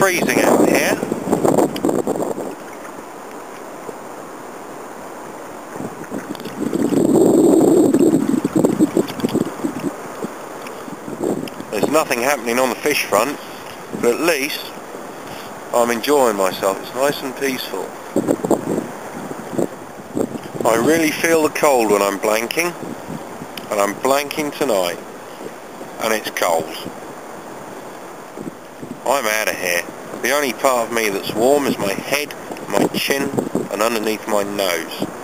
freezing out here. There's nothing happening on the fish front, but at least I'm enjoying myself. It's nice and peaceful. I really feel the cold when I'm blanking, and I'm blanking tonight, and it's cold. I'm out of here. The only part of me that's warm is my head, my chin, and underneath my nose.